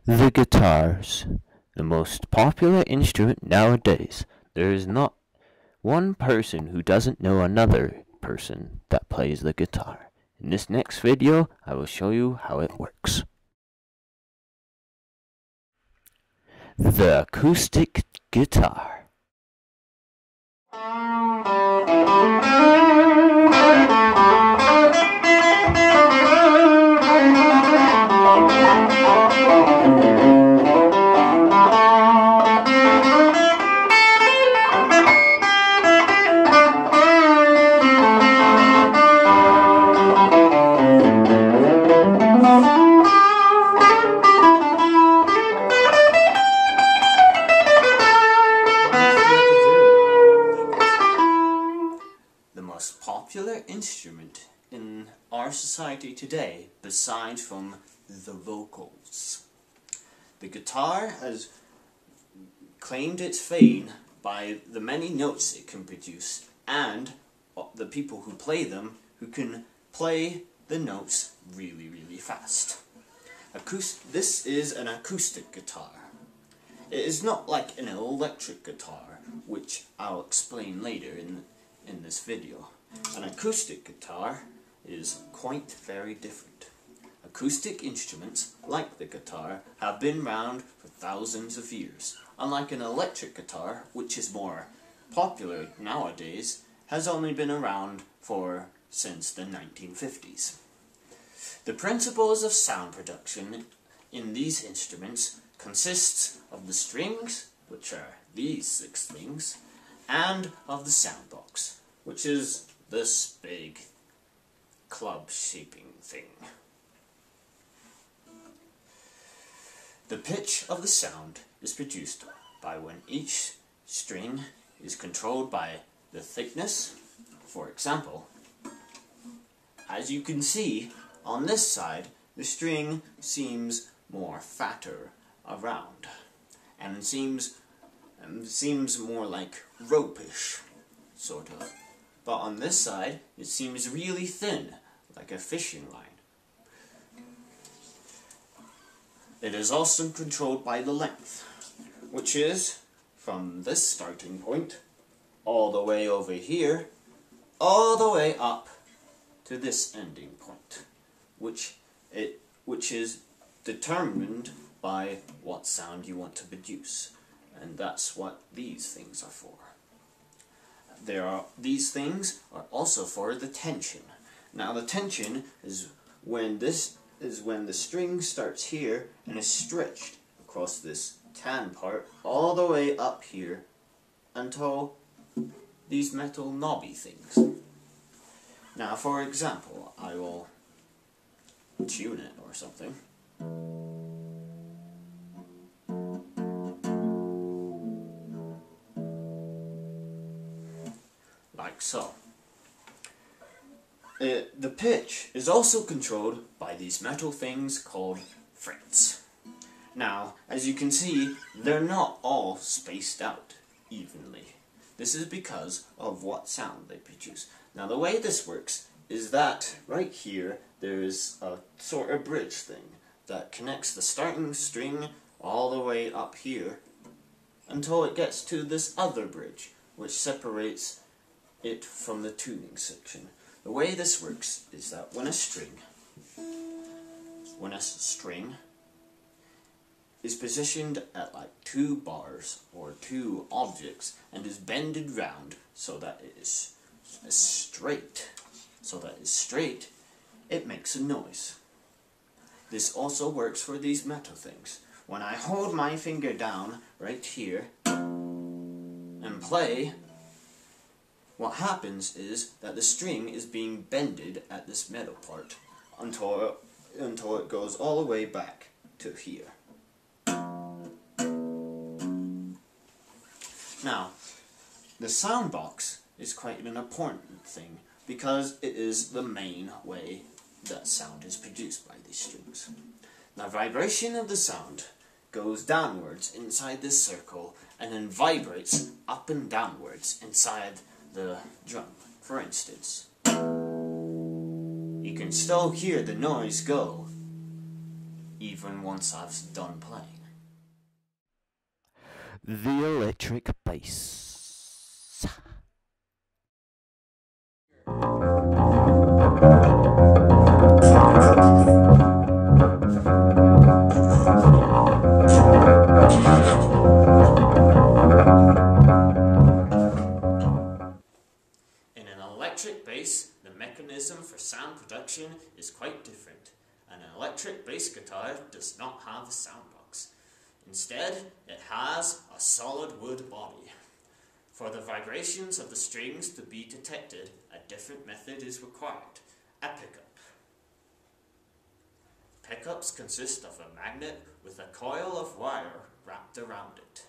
The guitars, the most popular instrument nowadays. There is not one person who doesn't know another person that plays the guitar. In this next video, I will show you how it works. The acoustic guitar. Most popular instrument in our society today, besides from the vocals. The guitar has claimed its fame by the many notes it can produce and the people who play them who can play the notes really, really fast. This is an acoustic guitar. It is not like an electric guitar, which I'll explain later in this video. An acoustic guitar is quite very different. Acoustic instruments, like the guitar, have been around for thousands of years. Unlike an electric guitar, which is more popular nowadays, has only been around since the 1950s. The principles of sound production in these instruments consists of the strings, which are these 6 things, and of the sound box, which is this big club-shaping thing. The pitch of the sound is produced by when each string is controlled by the thickness. For example, as you can see, on this side, the string seems more fatter around, and seems more like rope-ish, sort of. But on this side, it seems really thin, like a fishing line. It is also controlled by the length, which is from this starting point, all the way over here, all the way up to this ending point, which is determined by what sound you want to produce. And that's what these things are for. These things are also for the tension. Now the tension is when the string starts here and is stretched across this tan part all the way up here until these metal knobby things. Now for example, I will tune it or something. Like so. The pitch is also controlled by these metal things called frets. Now, as you can see, they're not all spaced out evenly. This is because of what sound they produce. Now, the way this works is that right here there is a sort of bridge thing that connects the starting string all the way up here until it gets to this other bridge, which separates it from the tuning section. The way this works is that when a string is positioned at like 2 bars or 2 objects and is bended round so that it is straight, it makes a noise. This also works for these metal things. When I hold my finger down right here and play, what happens is that the string is being bended at this metal part until it goes all the way back to here. Now, the sound box is quite an important thing because it is the main way that sound is produced by these strings. Now, vibration of the sound goes downwards inside this circle and then vibrates up and downwards inside the drum. For instance, you can still hear the noise go even once I've done playing. The electric bass. In an electric bass, the mechanism for sound production is quite different. An electric bass guitar does not have a sound box. Instead, it has a solid wood body. For the vibrations of the strings to be detected, a different method is required: a pickup. Pickups consist of a magnet with a coil of wire wrapped around it.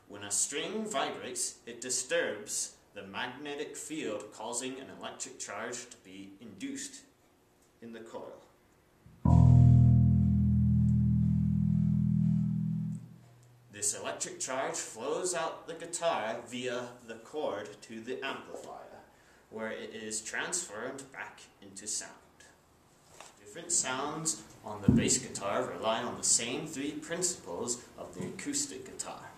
When a string vibrates, it disturbs the magnetic field, causing an electric charge to be induced in the coil. This electric charge flows out the guitar via the cord to the amplifier, where it is transferred back into sound. Different sounds on the bass guitar rely on the same three principles of the acoustic guitar.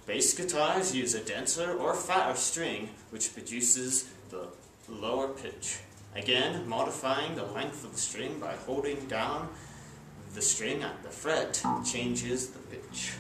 Bass guitars use a denser or fatter string, which produces the lower pitch. Again, modifying the length of the string by holding down the string at the fret changes the pitch.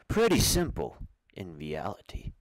Pretty simple in reality.